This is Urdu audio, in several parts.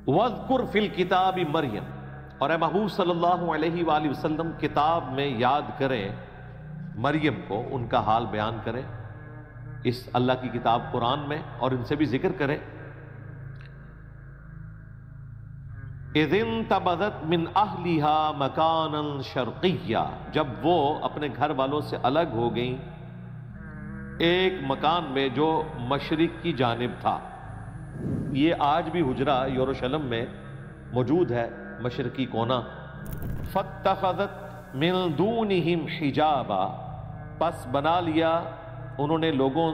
وَاذْكُرْ فِي الْكِتَابِ مریم، اور اے محبوب صلی اللہ علیہ وآلہ وسلم کتاب میں یاد کریں مریم کو، ان کا حال بیان کریں اس اللہ کی کتاب قرآن میں، اور ان سے بھی ذکر کریں۔ اِذِ انتبذت من اہلها مکانا شرقیا، جب وہ اپنے گھر والوں سے الگ ہو گئیں ایک مکان میں جو مشرق کی جانب تھا۔ یہ آج بھی حجرہ یروشلم میں موجود ہے، مشرقی کونا۔ فاتخذت من دونہم حجابا، پس بنا لیا انہوں نے لوگوں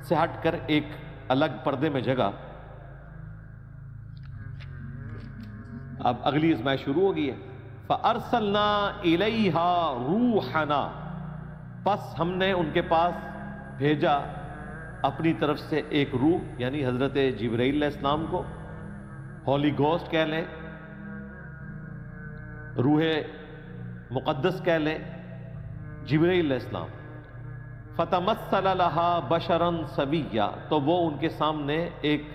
سے ہٹ کر ایک الگ پردے میں جگہ۔ اب اگلی ازمائش شروع ہو گئی ہے۔ فَأَرْسَلْنَا إِلَيْهَا رُوحَنَا، پس ہم نے ان کے پاس بھیجا اپنی طرف سے ایک روح، یعنی حضرت جبرائیل علیہ السلام کو، ہولی گوسٹ کہہ لیں، روح مقدس کہہ لیں، جبرائیل علیہ السلام۔ فَتَمَثَّلَ لَهَا بَشَرًا سَوِيًّا، تو وہ ان کے سامنے ایک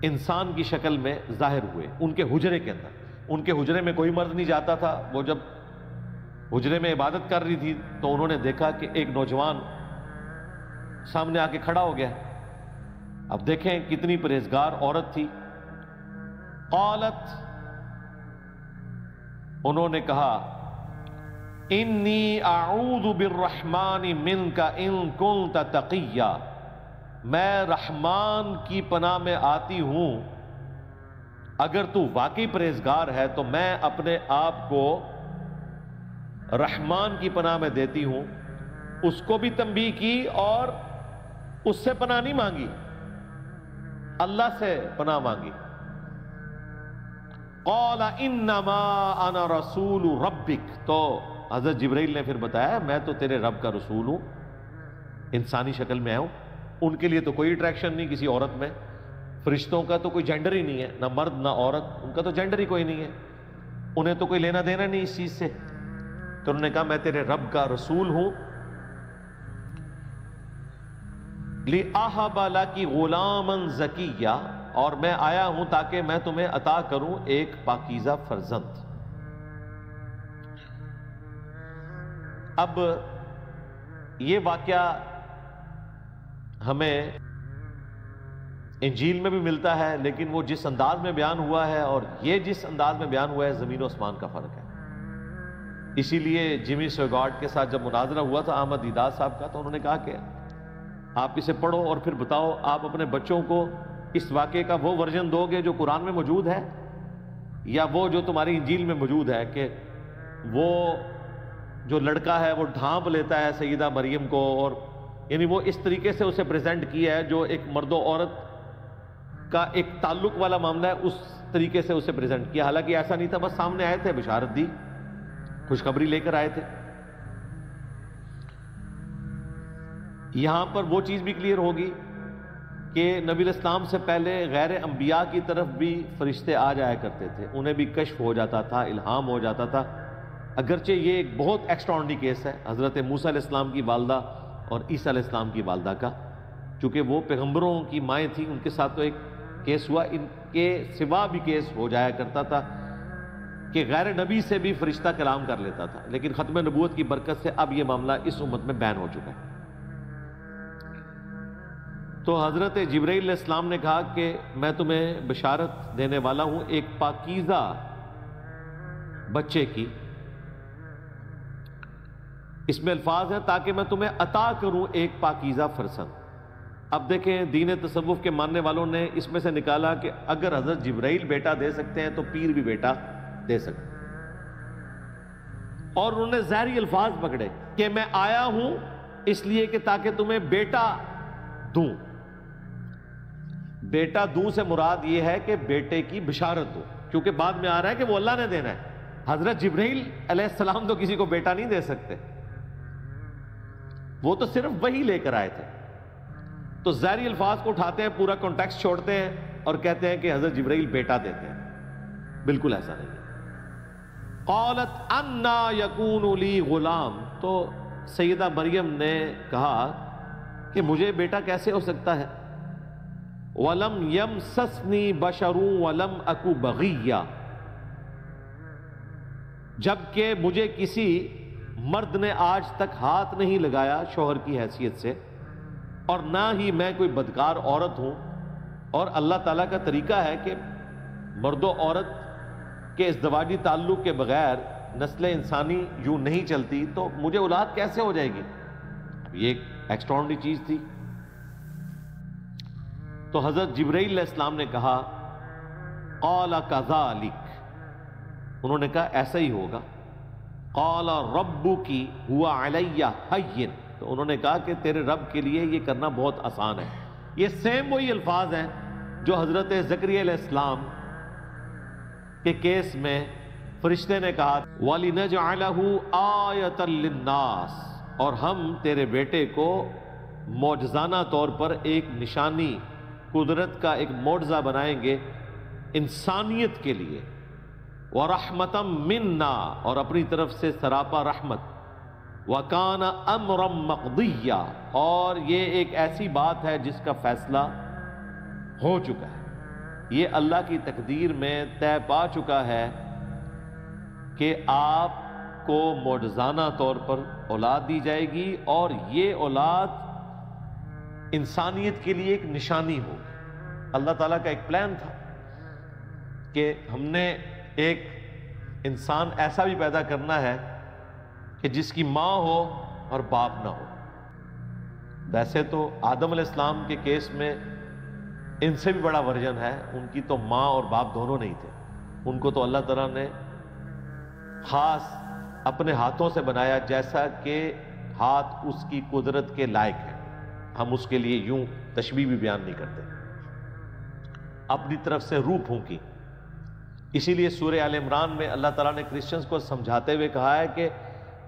انسان کی شکل میں ظاہر ہوئے ان کے حجرے کے اندر۔ ان کے حجرے میں کوئی مرد نہیں جاتا تھا، وہ جب حجرے میں عبادت کر رہی تھی تو انہوں نے دیکھا کہ ایک نوجوان سامنے آ کے کھڑا ہو گیا۔ اب دیکھیں کتنی پرہیزگار عورت تھی۔ قالت، انہوں نے کہا، انی اعوذ بالرحمن منک ان کنت تقیا، میں رحمان کی پناہ میں آتی ہوں، اگر تو واقعی پرہیزگار ہے تو میں اپنے آپ کو رحمان کی پناہ میں دیتی ہوں۔ اس کو بھی تنبیہ کی اور اس سے پناہ نہیں مانگی، اللہ سے پناہ مانگی۔ قال انما انا رسول ربک، تو حضرت جبرائیل نے پھر بتایا میں تو تیرے رب کا رسول ہوں، انسانی شکل میں آیا ہوں۔ ان کے لیے تو کوئی اٹریکشن نہیں کسی عورت میں، فرشتوں کا تو کوئی جینڈر ہی نہیں ہے، نہ مرد نہ عورت، ان کا تو جینڈر ہی کوئی نہیں ہے، انہیں تو کوئی لینا دینا نہیں اس چیز سے۔ تو انہوں نے کہا میں تیرے رب کا رسول ہوں۔ لِأَهَبَ لَكِ غُلَامًا زَكِيًّا، اور میں آیا ہوں تاکہ میں تمہیں عطا کروں ایک پاکیزہ فرزند۔ اب یہ واقعہ ہمیں انجیل میں بھی ملتا ہے، لیکن وہ جس انداز میں بیان ہوا ہے اور یہ جس انداز میں بیان ہوا ہے، زمین و آسمان کا فرق ہے۔ اسی لیے جیمی سویگارڈ کے ساتھ جب مناظرہ ہوا تھا احمد دیدار صاحب کا، تو انہوں نے کہا کہ آپ اسے پڑھو اور پھر بتاؤ آپ اپنے بچوں کو اس واقعے کا وہ ورژن دو گے جو قرآن میں موجود ہے، یا وہ جو تمہاری انجیل میں موجود ہے کہ وہ جو لڑکا ہے وہ ڈھانپ لیتا ہے سیدہ مریم کو، اور یعنی وہ اس طریقے سے اسے پریزنٹ کیا ہے جو ایک مرد و عورت کا ایک تعلق والا معاملہ ہے، اس طریقے سے اسے پریزنٹ کیا، حالانکہ ایسا نہیں تھا، بس سامنے آئے تھے، بشارت دی، خوشخبری لے کر آئے تھے۔ یہاں پر وہ چیز بھی کلیئر ہوگی کہ نبی علیہ السلام سے پہلے غیر انبیاء کی طرف بھی فرشتے آ جایا کرتے تھے، انہیں بھی کشف ہو جاتا تھا، الہام ہو جاتا تھا، اگرچہ یہ ایک بہت ایکسٹراڈنری کیس ہے حضرت موسیٰ علیہ السلام کی والدہ اور عیسیٰ علیہ السلام کی والدہ کا، چونکہ وہ پیغمبروں کی مائیں تھیں، ان کے ساتھ تو ایک کیس ہوا، ان کے سوا بھی کیس ہو جایا کرتا تھا کہ غیر نبی سے بھی فرشتہ کلام کر لیتا تھا، لیکن ختم نبوت کی برکت سے اب یہ معاملہ اس امت میں بین ہو چکا ہے۔ تو حضرت جبرائیل علیہ السلام نے کہا کہ میں تمہیں بشارت دینے والا ہوں ایک پاکیزہ بچے کی، اس میں الفاظ ہیں تاکہ میں تمہیں عطا کروں ایک پاکیزہ فرزند۔ اب دیکھیں دین تصوف کے ماننے والوں نے اس میں سے نکالا کہ اگر حضرت جبرائیل بیٹا دے سکتے ہیں تو پیر بھی بیٹا دے سکتے ہیں، اور انہوں نے ظاہری الفاظ پکڑے کہ میں آیا ہوں اس لیے کہ تاکہ تمہیں بیٹا دوں۔ بیٹا دوں سے مراد یہ ہے کہ بیٹے کی بشارت دو، کیونکہ بعد میں آ رہا ہے کہ وہ اللہ نے دینا ہے۔ حضرت جبرائیل علیہ السلام تو کسی کو بیٹا نہیں دے سکتے، وہ تو صرف وہی لے کر آئے تھے۔ تو ظاہری الفاظ کو اٹھاتے ہیں، پورا کانٹیکسٹ چھوڑتے ہیں اور کہتے ہیں کہ حضرت جبرائیل بیٹا دیتے ہیں، بالکل ایسا نہیں ہے۔ قالت انا یکون لی غلام، تو سیدہ مریم نے کہا کہ مجھے بیٹا کیسے ہو سکتا ہے؟ وَلَمْ يَمْسَسْنِي بَشَرٌ وَلَمْ أَكُ بَغِيًّا، جبکہ مجھے کسی مرد نے آج تک ہاتھ نہیں لگایا شوہر کی حیثیت سے، اور نہ ہی میں کوئی بدکار عورت ہوں۔ اور اللہ تعالیٰ کا طریقہ ہے کہ مرد و عورت کے ازدواجی تعلق کے بغیر نسل انسانی یوں نہیں چلتی، تو مجھے اولاد کیسے ہو جائے گی؟ یہ ایک ایکسٹراڈنری چیز تھی۔ تو حضرت جبرائیل علیہ السلام نے کہا قال کذالک، انہوں نے کہا ایسا ہی ہوگا۔ قال ربک هو علی ہین، تو انہوں نے کہا کہ تیرے رب کے لیے یہ کرنا بہت آسان ہے۔ یہ سیم وہی الفاظ ہیں جو حضرت زکریا علیہ السلام کے کیس میں فرشتے نے کہا وَلِنَجْعَلَهُ آیَةً لِلنَّاسِ، اور ہم تیرے بیٹے کو معجزانہ طور پر ایک نشانی، قدرت کا ایک معجزہ بنائیں گے انسانیت کے لیے، وَرَحْمَةً مِنَّا، اور اپنی طرف سے سراپا رحمت، وَكَانَ أَمْرًا مَقْضِيًّا، اور یہ ایک ایسی بات ہے جس کا فیصلہ ہو چکا ہے، یہ اللہ کی تقدیر میں طے پا چکا ہے کہ آپ کو معجزانہ طور پر اولاد دی جائے گی، اور یہ اولاد انسانیت کے لیے ایک نشانی ہوگی۔ اللہ تعالیٰ کا ایک پلان تھا کہ ہم نے ایک انسان ایسا بھی پیدا کرنا ہے کہ جس کی ماں ہو اور باپ نہ ہو۔ ویسے تو آدم علیہ السلام کے کیس میں ان سے بھی بڑا ورژن ہے، ان کی تو ماں اور باپ دونوں نہیں تھے، ان کو تو اللہ تعالیٰ نے خاص اپنے ہاتھوں سے بنایا جیسا کہ ہاتھ اس کی قدرت کے لائق ہے، ہم اس کے لیے یوں تشبیہ بھی بیان نہیں کرتے، اپنی طرف سے روح پھونکی۔ اسی لیے سورہ آل عمران میں اللہ تعالیٰ نے کرسچنز کو سمجھاتے ہوئے کہا ہے کہ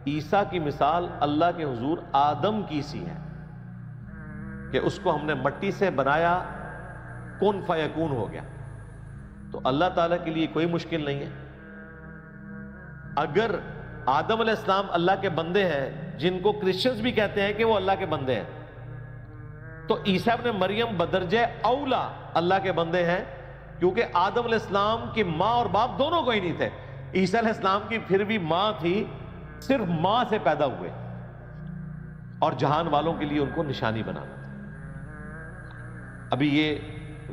عیسیٰ کی مثال اللہ کے حضور آدم کی سی ہے، کہ اس کو ہم نے مٹی سے بنایا، کن فیکون ہو گیا۔ تو اللہ تعالیٰ کے لیے کوئی مشکل نہیں ہے۔ اگر آدم علیہ السلام اللہ کے بندے ہیں، جن کو کرسچنز بھی کہتے ہیں کہ وہ اللہ کے بندے ہیں، تو عیسیٰ ابن مریم بدرجہ اولا اللہ کے بندے ہیں، کیونکہ آدم علیہ السلام کی ماں اور باپ دونوں کوئی نہیں تھے۔ عیسیٰ علیہ السلام کی پھر بھی ماں تھی، صرف ماں سے پیدا ہوئے، اور جہان والوں کے لیے ان کو نشانی بنانا تھا۔ ابھی یہ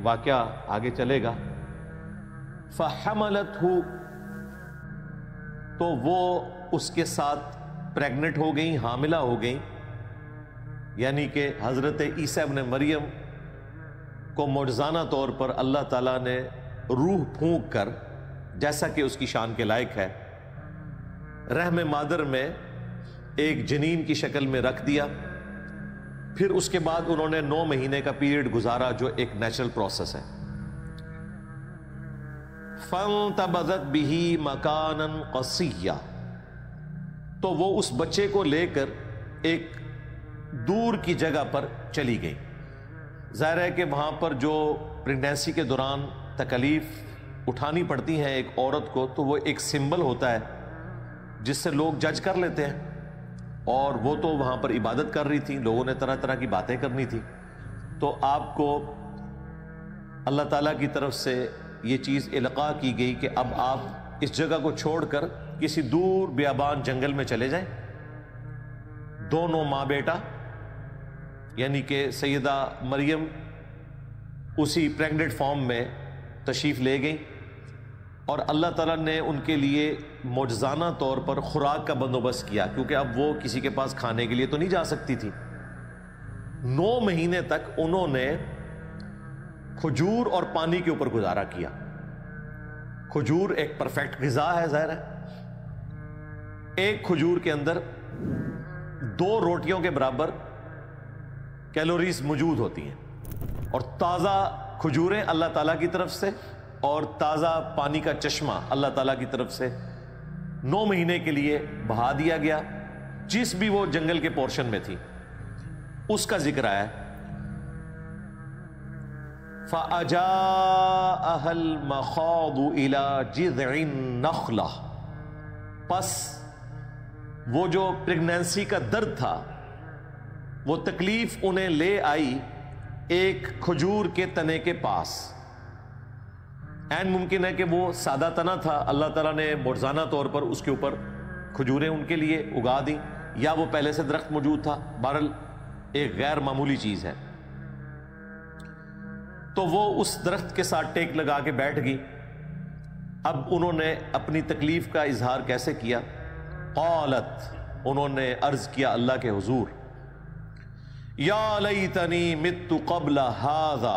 واقعہ آگے چلے گا۔ فَحَمَلَتْهُ، تو وہ اس کے ساتھ پریگنٹ ہو گئیں، حاملہ ہو گئیں، یعنی کہ حضرت عیسیٰ ابن مریم کو معجزانہ طور پر اللہ تعالیٰ نے روح پھونک کر، جیسا کہ اس کی شان کے لائق ہے، رحم مادر میں ایک جنین کی شکل میں رکھ دیا۔ پھر اس کے بعد انہوں نے 9 مہینے کا پیریڈ گزارا، جو ایک نیچرل پروسیس ہے۔ فَانْتَبَذَتْ بِهِ مَكَانًا قَصِيًّا، تو وہ اس بچے کو لے کر ایک دور کی جگہ پر چلی گئی۔ ظاہر ہے کہ وہاں پر جو پریگنینسی کے دوران تکلیف اٹھانی پڑتی ہیں ایک عورت کو، تو وہ ایک سمبل ہوتا ہے جس سے لوگ جج کر لیتے ہیں، اور وہ تو وہاں پر عبادت کر رہی تھی، لوگوں نے طرح طرح کی باتیں کرنی تھی، تو آپ کو اللہ تعالیٰ کی طرف سے یہ چیز القاء کی گئی کہ اب آپ اس جگہ کو چھوڑ کر کسی دور بیابان جنگل میں چلے جائیں۔ دونوں ماں بیٹا، یعنی کہ سیدہ مریم اسی پریگننٹ فارم میں تشریف لے گئیں، اور اللہ تعالیٰ نے ان کے لیے معجزانہ طور پر خوراک کا بندوبست کیا، کیونکہ اب وہ کسی کے پاس کھانے کے لیے تو نہیں جا سکتی تھی۔ 9 مہینے تک انہوں نے کھجور اور پانی کے اوپر گزارا کیا۔ کھجور ایک پرفیکٹ غذا ہے، ظاہر ہے، ایک کھجور کے اندر 2 روٹیوں کے برابر کیلوریز موجود ہوتی ہیں، اور تازہ کھجوریں اللہ تعالیٰ کی طرف سے، اور تازہ پانی کا چشمہ اللہ تعالیٰ کی طرف سے 9 مہینے کے لیے بہا دیا گیا، جس بھی وہ جنگل کے پورشن میں تھی۔ اس کا ذکر آیا فَأَجَاءَهَا الْمَخَاضُ إِلَى جِذْعِ النَّخْلَةِ، پس وہ جو پریگنینسی کا درد تھا، وہ تکلیف انہیں لے آئی ایک کھجور کے تنے کے پاس. این ممکن ہے کہ وہ سادہ تنا تھا, اللہ تعالیٰ نے معجزانہ طور پر اس کے اوپر کھجوریں ان کے لیے اگا دیں, یا وہ پہلے سے درخت موجود تھا. بہرحال ایک غیر معمولی چیز ہے. تو وہ اس درخت کے ساتھ ٹیک لگا کے بیٹھ گئی. اب انہوں نے اپنی تکلیف کا اظہار کیسے کیا؟ قالت, انہوں نے عرض کیا اللہ کے حضور, یا لیتنی مت قبل ھذا,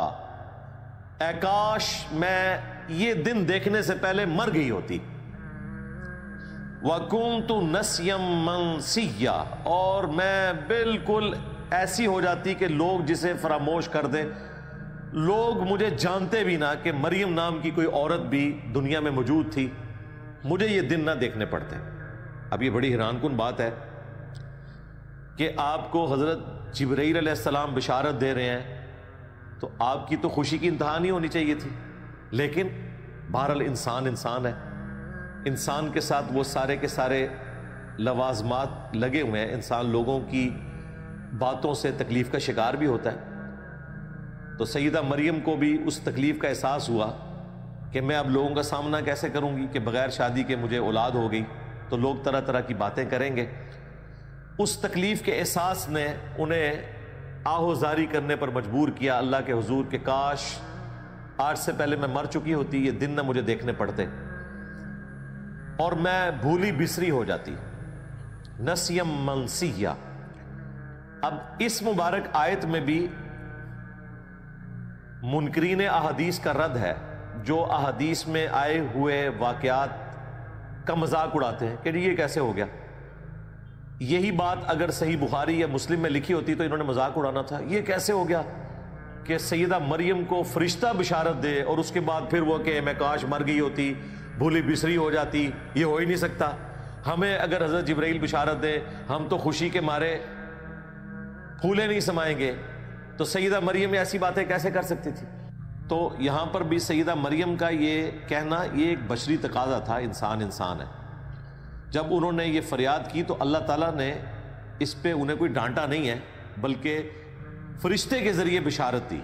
اے کاش میں یہ دن دیکھنے سے پہلے مر گئی ہوتی. وَكُنْتُ نَسْيًا مَنْسِيًّا, اور میں بالکل ایسی ہو جاتی کہ لوگ جسے فراموش کر دیں, لوگ مجھے جانتے بھی نہ کہ مریم نام کی کوئی عورت بھی دنیا میں موجود تھی, مجھے یہ دن نہ دیکھنے پڑتے. اب یہ بڑی حیران کن بات ہے کہ آپ کو حضرت جبرائیل علیہ السلام بشارت دے رہے ہیں, تو آپ کی تو خوشی کی انتہا نہیں ہونی چاہیے تھی. لیکن بہرحال انسان ہے, انسان کے ساتھ وہ سارے کے سارے لوازمات لگے ہوئے ہیں. انسان لوگوں کی باتوں سے تکلیف کا شکار بھی ہوتا ہے. تو سیدہ مریم کو بھی اس تکلیف کا احساس ہوا کہ میں اب لوگوں کا سامنا کیسے کروں گی کہ بغیر شادی کے مجھے اولاد ہو گئی, تو لوگ طرح طرح کی باتیں کریں گے. اس تکلیف کے احساس نے انہیں آہوزاری کرنے پر مجبور کیا اللہ کے حضور کہ کاش آج سے پہلے میں مر چکی ہوتی, یہ دن نہ مجھے دیکھنے پڑتے اور میں بھولی بسری ہو جاتی. نسیم منسیہ. اب اس مبارک آیت میں بھی منکرین احادیث کا رد ہے, جو احادیث میں آئے ہوئے واقعات کا مذاق اڑاتے ہیں کہ یہ کیسے ہو گیا. یہی بات اگر صحیح بخاری یا مسلم میں لکھی ہوتی تو انہوں نے مذاق اڑانا تھا. یہ کیسے ہو گیا کہ سیدہ مریم کو فرشتہ بشارت دے اور اس کے بعد پھر وہ کہ میں کاش مر گئی ہوتی, بھولی بسری ہو جاتی, یہ ہو ہی نہیں سکتا. ہمیں اگر حضرت جبرائیل بشارت دے ہم تو خوشی کے مارے پھولے نہیں سمائیں گے, تو سیدہ مریم ایسی باتیں کیسے کر سکتی تھی؟ تو یہاں پر بھی سیدہ مریم کا یہ کہنا یہ ایک بشری تقاضا تھا, انسان ہے. جب انہوں نے یہ فریاد کی تو اللہ تعالیٰ نے اس پہ انہیں کوئی ڈانٹا نہیں ہے, بلکہ فرشتے کے ذریعے بشارت دی.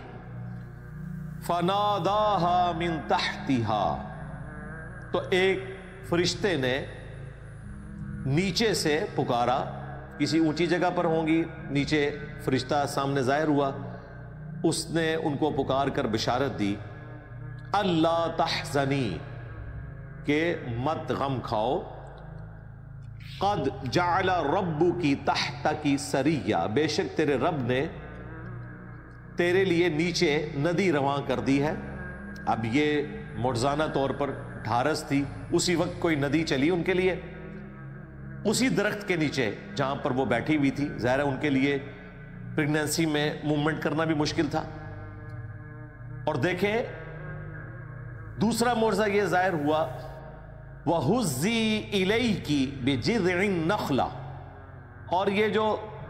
فَنَادَاهَا مِن تَحْتِهَا, تو ایک فرشتے نے نیچے سے پکارا, کسی اونچی جگہ پر ہوں گی, نیچے فرشتہ سامنے ظاہر ہوا, اس نے ان کو پکار کر بشارت دی اللہ تحزنی, کہ مت غم کھاؤ, قد جعل ربکی تحتکی سریہ, بے شک تیرے رب نے تیرے لیے نیچے ندی رواں کر دی ہے. اب یہ معجزانہ طور پر ڈھارس تھی, اسی وقت کوئی ندی چلی ان کے لیے اسی درخت کے نیچے جہاں پر وہ بیٹھی ہوئی تھی. ظاہر ہے ان کے لیے پریگنینسی میں موومنٹ کرنا بھی مشکل تھا. اور دیکھیں دوسرا معجزہ یہ ظاہر ہوا, وَهُزِّي إِلَيْكِ بِجِذْعِ النَّخْلَةِ, اور یہ جو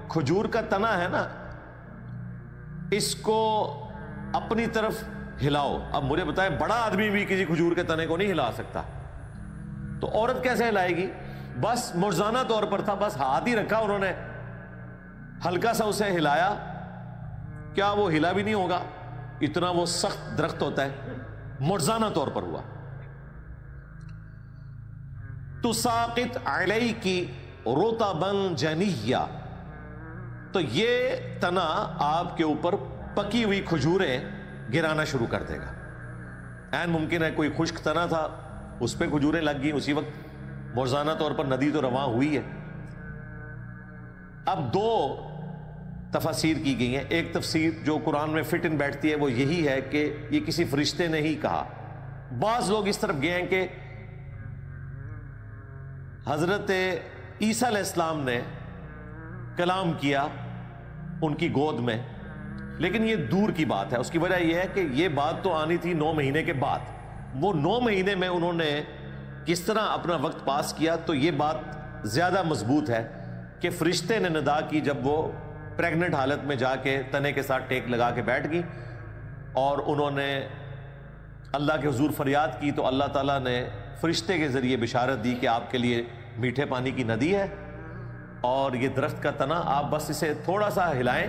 کھجور کا تنا ہے نا, اس کو اپنی طرف ہلاؤ. اب مجھے بتائیں بڑا آدمی بھی کسی کھجور کے تنے کو نہیں ہلا سکتا, تو عورت کیسے ہلائے گی؟ بس معجزانہ طور پر تھا, بس ہاتھ ہی رکھا انہوں نے, ہلکا سا اسے ہلایا, کیا وہ ہلا بھی نہیں ہوگا, اتنا وہ سخت درخت ہوتا ہے. معجزانہ طور پر ہوا. تساقط علیکی رطبا جنیہ, تو یہ تنا آپ کے اوپر پکی ہوئی کھجوریں گرانا شروع کر دے گا. این ممکن ہے کوئی خشک تنا تھا, اس پہ کھجوریں لگ گئی, اسی وقت معجزانہ طور پر ندی تو رواں ہوئی ہے. اب دو تفاسیر کی گئی ہیں. ایک تفسیر جو قرآن میں فٹ ان بیٹھتی ہے وہ یہی ہے کہ یہ کسی فرشتے نے ہی کہا. بعض لوگ اس طرف گئے ہیں کہ حضرت عیسیٰ علیہ السلام نے کلام کیا ان کی گود میں, لیکن یہ دور کی بات ہے. اس کی وجہ یہ ہے کہ یہ بات تو آنی تھی 9 مہینے کے بعد. وہ 9 مہینے میں انہوں نے کس طرح اپنا وقت پاس کیا, تو یہ بات زیادہ مضبوط ہے کہ فرشتے نے ندا کی جب وہ پریگننٹ حالت میں جا کے تنے کے ساتھ ٹیک لگا کے بیٹھ گئی, اور انہوں نے اللہ کے حضور فریاد کی, تو اللہ تعالیٰ نے فرشتے کے ذریعے بشارت دی کہ آپ کے لیے میٹھے پانی کی ندی ہے, اور یہ درخت کا تنا آپ بس اسے تھوڑا سا ہلائیں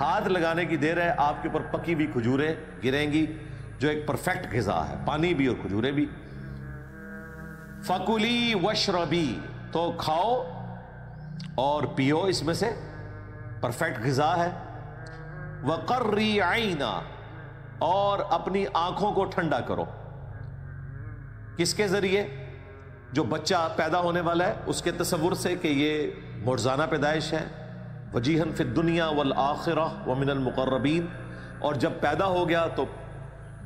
ہاتھ لگانے کی دیر ہے، آپ کے اوپر پکی ہوئی کھجوریں گریں گی جو ایک پرفیکٹ غذا ہے، پانی بھی اور کھجوریں بھی۔ فَكُلِي وَاشْرَبِي، تو کھاؤ اور پیو، اس میں سے پرفیکٹ غذا ہے۔ وَقَرِّي عَيْنًا، اور اپنی آنکھوں کو ٹھنڈا کرو۔ کس کے ذریعے؟ جو بچہ پیدا ہونے والا ہے اس کے تصور سے کہ یہ معجزانہ پیدائش ہے، وجیہن فی الدنیا والآخرہ ومن المقربین، اور جب پیدا ہو گیا تو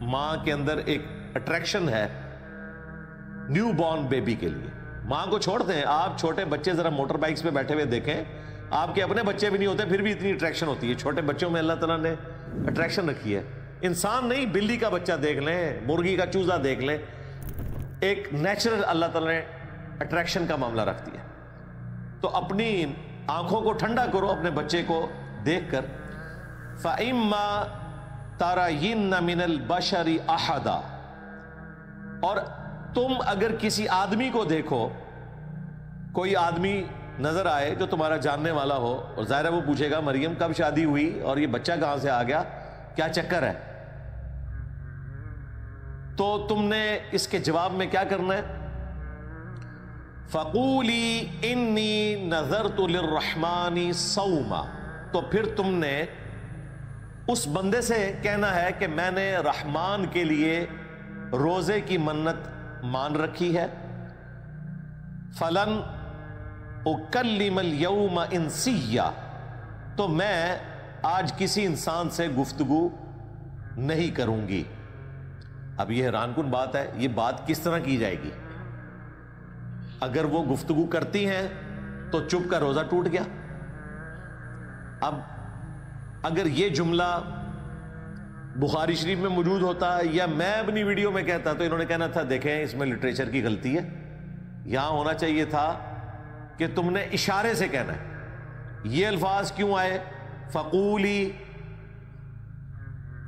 ماں کے اندر ایک اٹریکشن ہے نیو بورن بیبی کے لیے۔ ماں کو چھوڑتے ہیں، آپ چھوٹے بچے ذرا موٹر بائکس پہ بیٹھے ہوئے دیکھیں، آپ کے اپنے بچے بھی نہیں ہوتے پھر بھی اتنی اٹریکشن ہوتی ہے۔ چھوٹے بچوں میں اللہ تعالیٰ نے اٹریکشن رکھی ہے۔ انسان نہیں، بلی کا بچہ دیکھ لیں، مرغی کا چوزا دیکھ لیں، ایک نیچرل اللہ تعالیٰ نے اٹریکشن کا معاملہ رکھ دیا۔ تو اپنی آنکھوں کو ٹھنڈا کرو اپنے بچے کو دیکھ کر۔ فَإِمَّا تَرَيِنَّ مِنَ الْبَشَرِ أَحَدًا، اور تم اگر کسی آدمی کو دیکھو، کوئی آدمی نظر آئے جو تمہارا جاننے والا ہو، اور ظاہر ہے وہ پوچھے گا مریم کب شادی ہوئی اور یہ بچہ کہاں سے آ گیا، کیا چکر ہے، تو تم نے اس کے جواب میں کیا کرنا ہے؟ فَقُولِي إِنِّي نَذَرْتُ لِلرَّحْمَنِ صَوْمًا، تو پھر تم نے اس بندے سے کہنا ہے کہ میں نے رحمان کے لیے روزے کی منت مان رکھی ہے۔ فَلَنْ أُكَلِّمَ الْيَوْمَ إِنسِيًّا، تو میں آج کسی انسان سے گفتگو نہیں کروں گی۔ اب یہ حیران کن بات ہے، یہ بات کس طرح کی جائے گی؟ اگر وہ گفتگو کرتی ہیں تو چپ کا روزہ ٹوٹ گیا۔ اب اگر یہ جملہ بخاری شریف میں موجود ہوتا یا میں اپنی ویڈیو میں کہتا تو انہوں نے کہنا تھا دیکھیں اس میں لٹریچر کی غلطی ہے، یہاں ہونا چاہیے تھا کہ تم نے اشارے سے کہنا ہے۔ یہ الفاظ کیوں آئے؟ فقولی،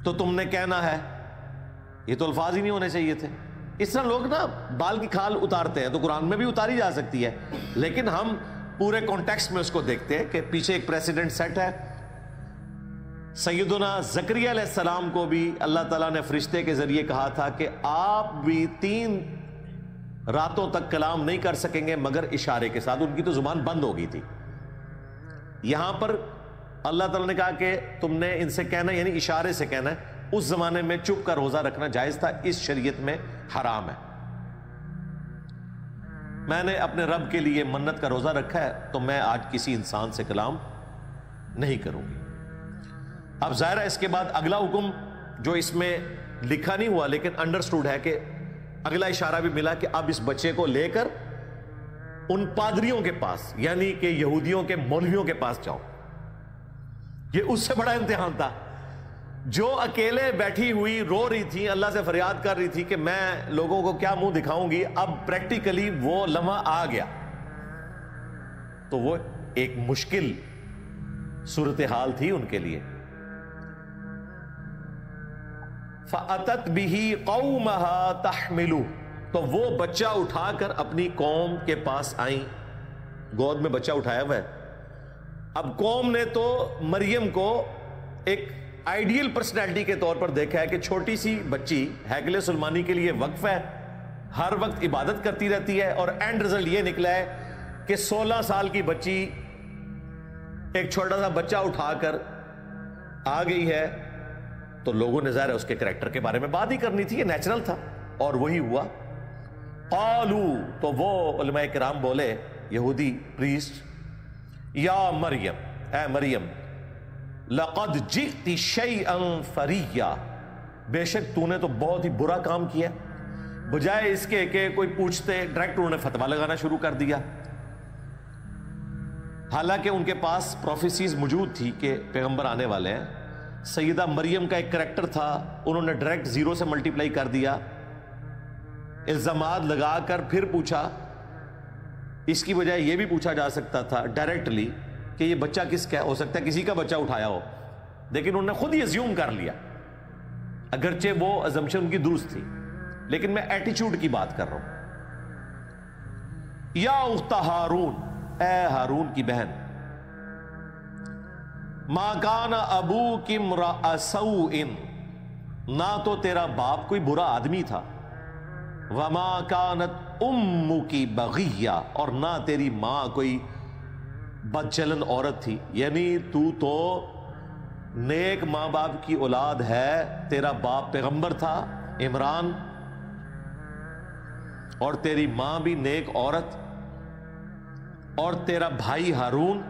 تو تم نے کہنا ہے، یہ تو الفاظ ہی نہیں ہونے چاہیے تھے۔ اس طرح لوگ نا بال کی کھال اتارتے ہیں، تو قرآن میں بھی اتاری جا سکتی ہے، لیکن ہم پورے کانٹیکسٹ میں اس کو دیکھتے ہیں کہ پیچھے ایک پریسیڈنٹ سیٹ ہے۔ سیدنا زکریا علیہ السلام کو بھی اللہ تعالیٰ نے فرشتے کے ذریعے کہا تھا کہ آپ بھی 3 راتوں تک کلام نہیں کر سکیں گے مگر اشارے کے ساتھ، ان کی تو زبان بند ہو گئی تھی۔ یہاں پر اللہ تعالیٰ نے کہا کہ تم نے ان سے کہنا، یعنی اشارے سے کہنا ہے۔ اس زمانے میں چپ کا روزہ رکھنا جائز تھا، اس شریعت میں حرام ہے۔ میں نے اپنے رب کے لیے منت کا روزہ رکھا ہے تو میں آج کسی انسان سے کلام نہیں کروں گی۔ اب ظاہر ہے اس کے بعد اگلا حکم جو اس میں لکھا نہیں ہوا لیکن انڈرسٹوڈ ہے کہ اگلا اشارہ بھی ملا کہ اب اس بچے کو لے کر ان پادریوں کے پاس، یعنی کہ یہودیوں کے مولویوں کے پاس جاؤ۔ یہ اس سے بڑا امتحان تھا، جو اکیلے بیٹھی ہوئی رو رہی تھی، اللہ سے فریاد کر رہی تھی کہ میں لوگوں کو کیا منہ دکھاؤں گی، اب پریکٹیکلی وہ لمحہ آ گیا۔ تو وہ ایک مشکل صورتحال تھی ان کے لیے۔ فَأَتَتْ بِهِ قَوْمَهَا تَحْمِلُهُ، تو وہ بچہ اٹھا کر اپنی قوم کے پاس آئیں، گود میں بچہ اٹھایا ہوا ہے۔ اب قوم نے تو مریم کو ایک آئیڈیل پرسنالٹی کے طور پر دیکھا ہے کہ چھوٹی سی بچی ہیکل سلیمانی کے لیے وقف ہے، ہر وقت عبادت کرتی رہتی ہے، اور اینڈ رزلٹ یہ نکلا ہے کہ 16 سال کی بچی ایک چھوٹا سا بچہ اٹھا کر آ گئی ہے، تو لوگوں نے ظاہر اس کے کریکٹر کے بارے میں بات ہی کرنی تھی، یہ نیچرل تھا، اور وہی ہوا۔ قالو، تو وہ علماء کرام بولے، یہودی پریسٹ، یا مریم، اے مریم، لقد جئت شیئا فریا، بے شک تو نے تو بہت ہی برا کام کیا۔ بجائے اس کے کہ کوئی پوچھتے، ڈائریکٹ انہوں نے فتویٰ لگانا شروع کر دیا، حالانکہ ان کے پاس پروفیسیز موجود تھی کہ پیغمبر آنے والے ہیں۔ سیدہ مریم کا ایک کریکٹر تھا، انہوں نے ڈائریکٹ 0 سے ملٹیپلائی کر دیا، الزامات لگا کر پھر پوچھا۔ اس کی بجائے یہ بھی پوچھا جا سکتا تھا ڈائریکٹلی کہ یہ بچہ کس کا ہے، ہو سکتا ہے کسی کا بچہ اٹھایا ہو، لیکن انہوں نے خود ہی ازیوم کر لیا، اگرچہ وہ ازمپشن ان کی درست تھی، لیکن میں ایٹیچیوڈ کی بات کر رہا ہوں۔ یا اخت ہارون، اے ہارون کی بہن، ما کان ابوک امرأ سوء، نہ تو تیرا باپ کوئی برا آدمی تھا، وما کانت امک بغیہ، اور نہ تیری ماں کوئی بدچلن عورت تھی. یعنی تو نیک ماں باپ کی اولاد ہے، تیرا باپ پیغمبر تھا عمران، اور تیری ماں بھی نیک عورت، اور تیرا بھائی ہارون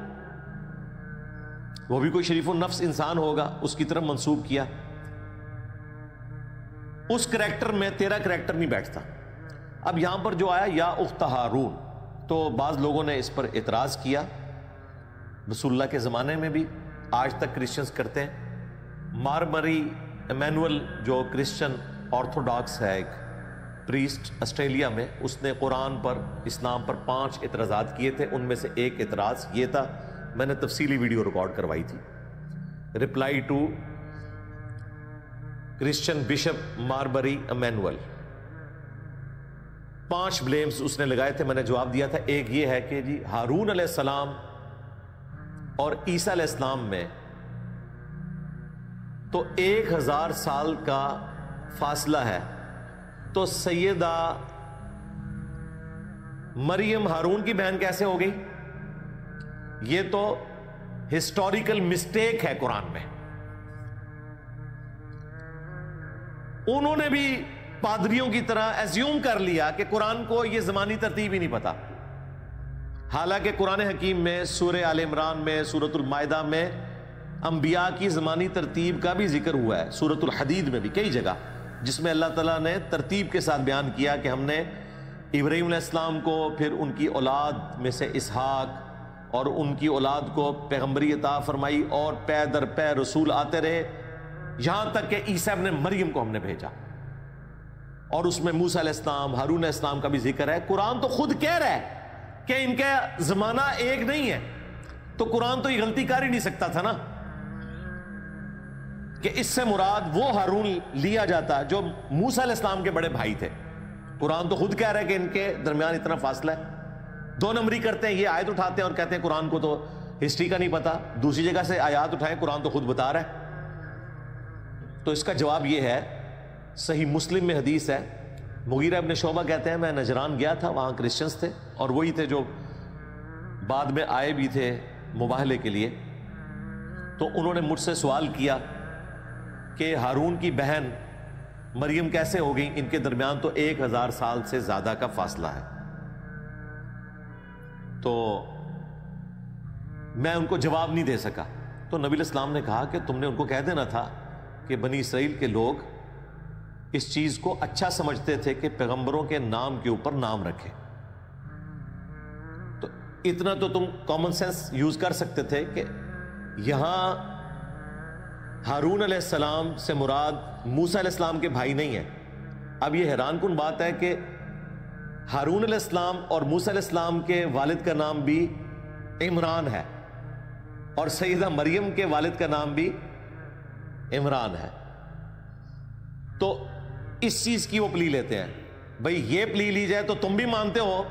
وہ بھی کوئی شریف النفس انسان ہوگا، اس کی طرف منسوب کیا. اس کریکٹر میں تیرا کریکٹر نہیں بیٹھتا. اب یہاں پر جو آیا یا اخت ہارون، تو بعض لوگوں نے اس پر اعتراض کیا. رسول اللہ کے زمانے میں بھی آج تک کرسچنز کرتے ہیں. مارمری ایمینول جو کرسچن آرتھوڈاکس ہے، ایک پریسٹ آسٹریلیا میں، اس نے قرآن پر، اسلام پر 5 اعتراضات کیے تھے. ان میں سے ایک اعتراض یہ تھا، میں نے تفصیلی ویڈیو ریکارڈ کروائی تھی، reply to Christian bishop Mar Mari Emmanuel. 5 blames اس نے لگائے تھے، میں نے جواب دیا تھا. ایک یہ ہے کہ جی ہارون علیہ السلام اور عیسیٰ علیہ السلام میں تو 1000 سال کا فاصلہ ہے، تو سیدہ مریم ہارون کی بہن کیسے ہو گئی؟ یہ تو ہسٹوریکل مسٹیک ہے قرآن میں. انہوں نے بھی پادریوں کی طرح ایزیوم کر لیا کہ قرآن کو یہ زمانی ترتیب ہی نہیں پتا، حالانکہ قرآن حکیم میں سورہ آل عمران میں، سورۃ المائدہ میں انبیاء کی زمانی ترتیب کا بھی ذکر ہوا ہے. سورۃ الحدید میں بھی کئی جگہ، جس میں اللہ تعالیٰ نے ترتیب کے ساتھ بیان کیا کہ ہم نے ابراہیم علیہ السلام کو، پھر ان کی اولاد میں سے اسحاق، اور ان کی اولاد کو پیغمبری عطا فرمائی، اور پے در پے رسول آتے رہے، یہاں تک کہ عیسیٰ ابن مریم کو ہم نے بھیجا. اور اس میں موسیٰ علیہ السلام، ہارون علیہ السلام کا بھی ذکر ہے. قرآن تو خود کہہ رہا ہے کہ ان کا زمانہ ایک نہیں ہے، تو قرآن تو یہ غلطی کر ہی نہیں سکتا تھا نا کہ اس سے مراد وہ ہارون لیا جاتا جو موسیٰ علیہ السلام کے بڑے بھائی تھے. قرآن تو خود کہہ رہا ہے کہ ان کے درمیان اتنا فاصلہ ہے. 2 نمبری کرتے ہیں، یہ آیت اٹھاتے ہیں اور کہتے ہیں قرآن کو تو ہسٹری کا نہیں پتا، دوسری جگہ سے آیات اٹھائیں، قرآن تو خود بتا رہا ہے. تو اس کا جواب یہ ہے، صحیح مسلم میں حدیث ہے، مغیرہ ابن شعبہ کہتے ہیں میں نجران گیا تھا، وہاں کرسچنز تھے، اور وہی تھے جو بعد میں آئے بھی تھے مباہلے کے لیے. تو انہوں نے مجھ سے سوال کیا کہ ہارون کی بہن مریم کیسے ہو گئی، ان کے درمیان تو 1000 سال سے زیادہ کا فاصلہ ہے. تو میں ان کو جواب نہیں دے سکا. تو نبی علیہ السلام نے کہا کہ تم نے ان کو کہہ دینا تھا کہ بنی اسرائیل کے لوگ اس چیز کو اچھا سمجھتے تھے کہ پیغمبروں کے نام کے اوپر نام رکھے. تو اتنا تو تم کامن سینس یوز کر سکتے تھے کہ یہاں ہارون علیہ السلام سے مراد موسیٰ علیہ السلام کے بھائی نہیں ہیں. اب یہ حیران کن بات ہے کہ ہارون علیہ السلام اور موسیٰ علیہ السلام کے والد کا نام بھی عمران ہے، اور سیدہ مریم کے والد کا نام بھی عمران ہے. تو اس چیز کی وہ پلی لیتے ہیں. بھئی یہ پلی لی جائے تو تم بھی مانتے ہو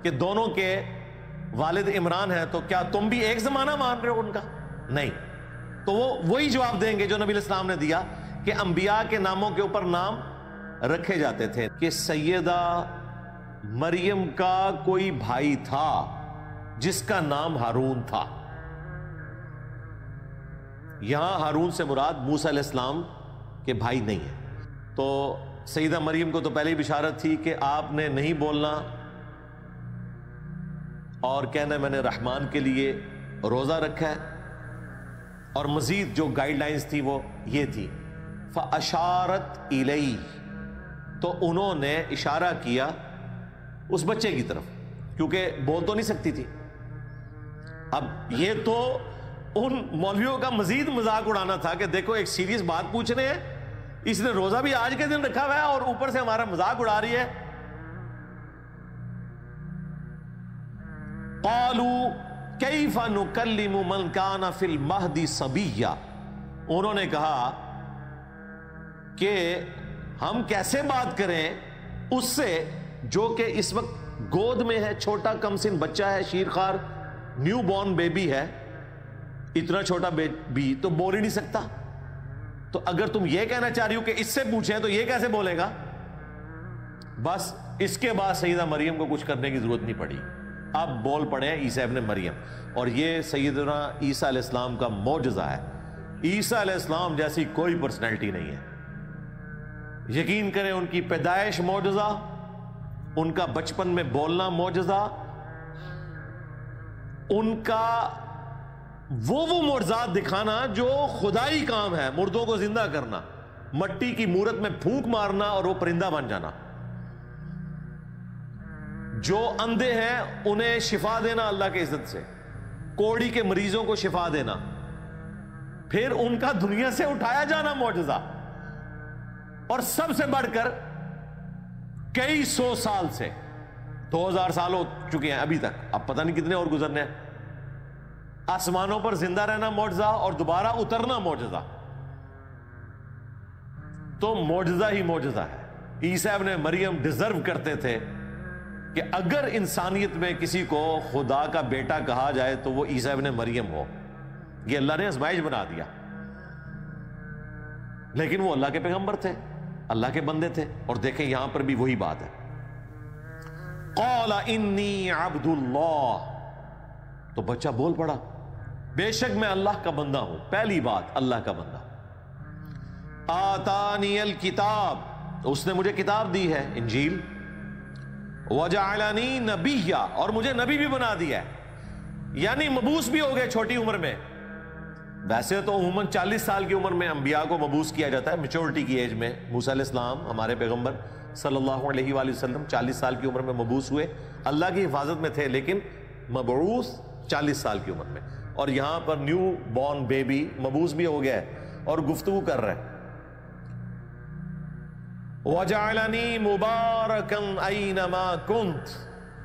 کہ دونوں کے والد عمران ہیں، تو کیا تم بھی ایک زمانہ مان رہے ہو ان کا؟ نہیں. تو وہ وہی جواب دیں گے جو نبی علیہ السلام نے دیا کہ انبیاء کے ناموں کے اوپر نام رکھے جاتے تھے. کہ سیدہ مریم کا کوئی بھائی تھا جس کا نام ہارون تھا. یہاں ہارون سے مراد موسیٰ علیہ السلام کے بھائی نہیں ہے. تو سیدہ مریم کو تو پہلے ہی بشارت تھی کہ آپ نے نہیں بولنا اور کہنا میں نے رحمان کے لیے روزہ رکھا ہے. اور مزید جو گائیڈ لائنز تھی وہ یہ تھی، فَأَشَارَتْ إِلَيْهِ، تو انہوں نے اشارہ کیا اس بچے کی طرف، کیونکہ بول تو نہیں سکتی تھی. اب یہ تو ان مولویوں کا مزید مذاق اڑانا تھا کہ دیکھو ایک سیریس بات پوچھ رہے ہیں، اس نے روزہ بھی آج کے دن رکھا ہوا ہے اور اوپر سے ہمارا مذاق اڑا رہی ہے. قَالُوا كَيْفَ نُكَلِّمُ مَنْ كَانَ فِي الْمَهْدِ صَبِيًّا، انہوں نے کہا کہ ہم کیسے بات کریں اس سے جو کہ اس وقت گود میں ہے، چھوٹا کم سن بچہ ہے، شیرخوار نیو بورن بیبی ہے. اتنا چھوٹا بھی تو بول ہی نہیں سکتا. تو اگر تم یہ کہنا چاہ رہی ہو کہ اس سے پوچھیں تو یہ کیسے بولے گا؟ بس اس کے بعد سیدہ مریم کو کچھ کرنے کی ضرورت نہیں پڑی. اب بول پڑے ہیں عیسیٰ ابن مریم. اور یہ سیدنا عیسیٰ علیہ السلام کا معجزہ ہے. عیسیٰ علیہ السلام جیسی کوئی پرسنالٹی نہیں ہے. یقین کریں ان کی پیدائش معجزہ، ان کا بچپن میں بولنا معجزہ، ان کا وہ معجزات دکھانا جو خدائی کام ہے، مردوں کو زندہ کرنا، مٹی کی مورت میں پھونک مارنا اور وہ پرندہ بن جانا، جو اندھے ہیں انہیں شفا دینا اللہ کے عزت سے، کوڑی کے مریضوں کو شفا دینا، پھر ان کا دنیا سے اٹھایا جانا معجزہ، اور سب سے بڑھ کر کئی سو سال سے 2000 سال ہو چکے ہیں ابھی تک، اب پتہ نہیں کتنے اور گزرنے ہیں، آسمانوں پر زندہ رہنا معجزہ اور دوبارہ اترنا معجزہ. تو معجزہ ہی معجزہ ہے. عیسیٰ ابن مریم ڈیزرو کرتے تھے کہ اگر انسانیت میں کسی کو خدا کا بیٹا کہا جائے تو وہ عیسیٰ ابن مریم ہو. یہ اللہ نے آزمائش بنا دیا، لیکن وہ اللہ کے پیغمبر تھے، اللہ کے بندے تھے. اور دیکھیں یہاں پر بھی وہی بات ہے، قال انی عبد اللہ. تو بچہ بول پڑا بے شک میں اللہ کا بندہ ہوں. پہلی بات اللہ کا بندہ. آتانی الکتاب، اس نے مجھے کتاب دی ہے انجیل. وجعلنی نبیا، اور مجھے نبی بھی بنا دیا ہے، یعنی مبعوث بھی ہو گئے چھوٹی عمر میں. ویسے تو عموماً 40 سال کی عمر میں انبیاء کو مبعوث کیا جاتا ہے، میچورٹی کی ایج میں. موسیٰ علیہ السلام ہمارے پیغمبر صلی اللہ علیہ وآلہ وسلم 40 سال کی عمر میں مبعوث ہوئے، اللہ کی حفاظت میں تھے، لیکن مبعوث 40 سال کی عمر میں. اور یہاں پر نیو بورن بیبی مبعوث بھی ہو گیا ہے اور گفتگو کر رہا ہے. وَجَعَلَنِي مُبَارَكًا أَيْنَمَا كُنْتُ،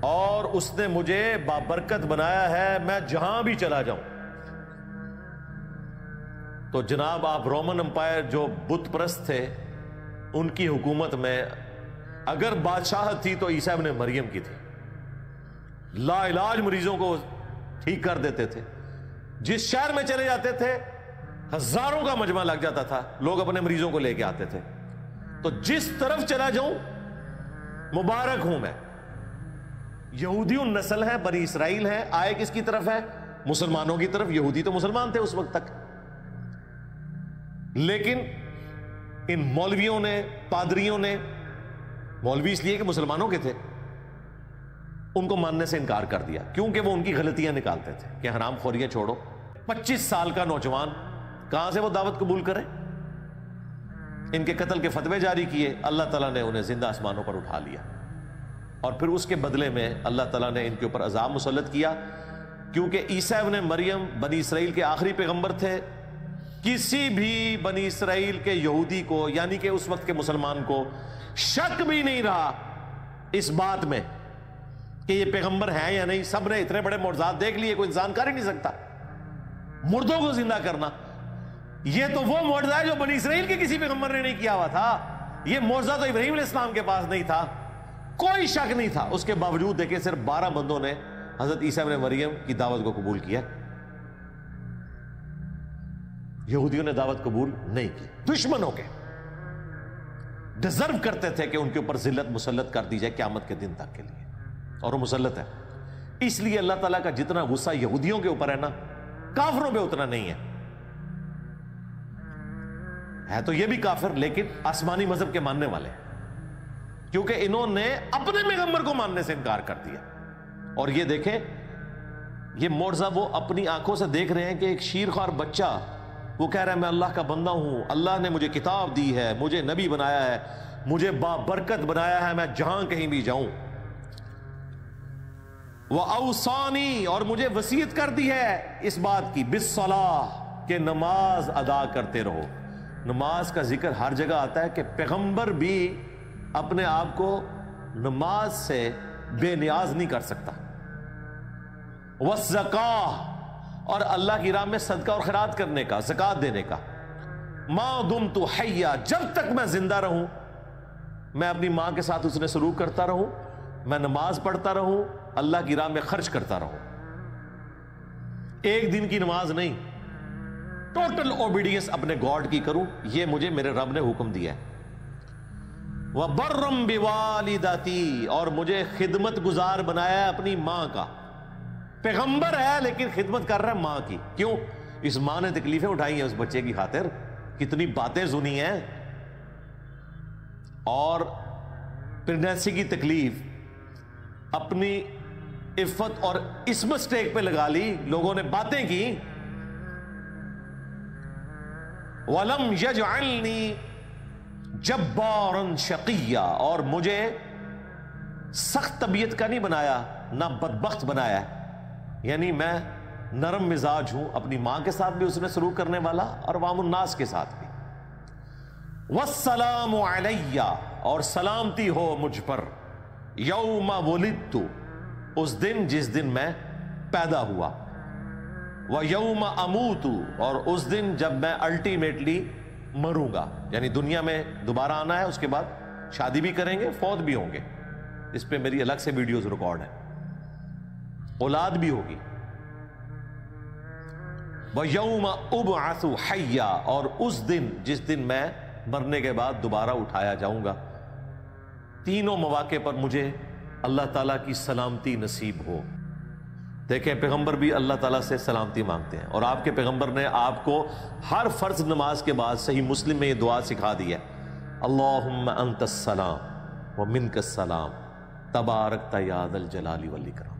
اور اس نے مجھے بابرکت بنایا ہے میں جہاں بھی چلا جاؤں. تو جناب آپ رومن امپائر جو بت پرست تھے ان کی حکومت میں اگر بادشاہت تھی تو عیسیٰ ابن مریم کی تھی. لا علاج مریضوں کو ٹھیک کر دیتے تھے. جس شہر میں چلے جاتے تھے ہزاروں کا مجمع لگ جاتا تھا، لوگ اپنے مریضوں کو لے کے آتے تھے. تو جس طرف چلا جاؤں مبارک ہوں میں. یہودی نسل ہے، بنی اسرائیل ہے، آئے کس کی طرف ہے؟ مسلمانوں کی طرف. یہودی تو مسلمان تھے اس وقت تک، لیکن ان مولویوں نے، پادریوں نے، مولوی اس لیے کہ مسلمانوں کے تھے، ان کو ماننے سے انکار کر دیا، کیونکہ وہ ان کی غلطیاں نکالتے تھے کہ حرام خوریاں چھوڑو. 25 سال کا نوجوان کہاں سے وہ دعوت قبول کرے؟ ان کے قتل کے فتوے جاری کیے، اللہ تعالیٰ نے انہیں زندہ آسمانوں پر اٹھا لیا. اور پھر اس کے بدلے میں اللہ تعالیٰ نے ان کے اوپر عذاب مسلط کیا، کیونکہ عیسیٰ ابن مریم بنی اسرائیل کے آخری پیغمبر تھے. کسی بھی بنی اسرائیل کے یہودی کو، یعنی کہ اس وقت کے مسلمان کو، شک بھی نہیں رہا اس بات میں کہ یہ پیغمبر ہیں یا نہیں. سب نے اتنے بڑے معجزات دیکھ لیے، کوئی انسان کر ہی نہیں سکتا. مردوں کو زندہ کرنا، یہ تو وہ معجزہ ہے جو بنی اسرائیل کے کسی پیغمبر نے نہیں کیا ہوا تھا. یہ معجزہ تو ابراہیم علیہ السلام کے پاس نہیں تھا، کوئی شک نہیں تھا. اس کے باوجود دیکھیں صرف 12 بندوں نے حضرت عیسیٰ ابن مریم کی دعوت کو قبول کیا. یہودیوں نے دعوت قبول نہیں کی. دشمنوں کے ڈیزرو کرتے تھے کہ ان کے اوپر ذلت مسلط کر دی جائے قیامت کے دن تک کے لیے، اور وہ مسلط ہے. اس لیے اللہ تعالیٰ کا جتنا غصہ یہودیوں کے اوپر ہے نا، کافروں پہ اتنا نہیں ہے. ہے تو یہ بھی کافر لیکن آسمانی مذہب کے ماننے والے، کیونکہ انہوں نے اپنے پیغمبر کو ماننے سے انکار کر دیا. اور یہ دیکھیں یہ معجزہ وہ اپنی آنکھوں سے دیکھ رہے ہیں کہ ایک شیرخوار بچہ وہ کہہ رہا ہے میں اللہ کا بندہ ہوں، اللہ نے مجھے کتاب دی ہے، مجھے نبی بنایا ہے، مجھے بابرکت بنایا ہے، میں جہاں کہیں بھی جاؤں. وَأَوْصَانِي، اور مجھے وصیت کر دی ہے اس بات کی، بِالصَّلَاةِ، کہ نماز ادا کرتے رہو. نماز کا ذکر ہر جگہ آتا ہے کہ پیغمبر بھی اپنے آپ کو نماز سے بے نیاز نہیں کر سکتا. وَالزَّكَاةِ، اور اللہ کی راہ میں صدقہ اور خیرات کرنے کا، زکوٰۃ دینے کا. مَا دُمْتُ حَيًّا، جب تک میں زندہ رہوں میں اپنی ماں کے ساتھ اس نے سلوک کرتا رہوں، میں نماز پڑھتا رہوں، اللہ کی راہ میں خرچ کرتا رہوں. ایک دن کی نماز نہیں، ٹوٹل اوبیڈینس اپنے گاڈ کی کروں، یہ مجھے میرے رب نے حکم دیا ہے۔ وَبَرًّا بِوَالِدَتِي، اور مجھے خدمت گزار بنایا ہے اپنی ماں کا۔ پیغمبر ہے لیکن خدمت کر رہا ہے ماں کی، کیوں؟ اس ماں نے تکلیفیں اٹھائی ہیں اس بچے کی خاطر، کتنی باتیں سنی ہیں، اور پریگنینسی کی تکلیف اپنی عفت اور اس مسٹیک پہ لگا لی، لوگوں نے باتیں کی۔ وَلَمْ يَجْعَلْنِي جَبَّارًا شَقِيًّا، اور مجھے سخت طبیعت کا نہیں بنایا، نہ بدبخت بنایا ہے، یعنی میں نرم مزاج ہوں، اپنی ماں کے ساتھ بھی اس نے سلوک کرنے والا اور عوام الناس کے ساتھ بھی۔ وَالسَّلَامُ عَلَيَّ، اور سلامتی ہو مجھ پر، یوم ولدت، اس دن جس دن میں پیدا ہوا، وَيَوْمَ أَمُوتُ، اور اس دن جب میں الٹیمیٹلی مروں گا، یعنی دنیا میں دوبارہ آنا ہے، اس کے بعد شادی بھی کریں گے، فوت بھی ہوں گے، اس پہ میری الگ سے ویڈیوز ریکارڈ ہیں، اولاد بھی ہوگی۔ وَيَوْمَ أُبْعَثُ حَيًّا، اور اس دن جس دن میں مرنے کے بعد دوبارہ اٹھایا جاؤں گا۔ تینوں مواقع پر مجھے اللہ تعالیٰ کی سلامتی نصیب ہو۔ دیکھیں پیغمبر بھی اللہ تعالیٰ سے سلامتی مانگتے ہیں، اور آپ کے پیغمبر نے آپ کو ہر فرض نماز کے بعد صحیح مسلم میں یہ دعا سکھا دی ہے، اللہم انت السلام ومنک السلام تبارکت یا ذا الجلال والاکرام۔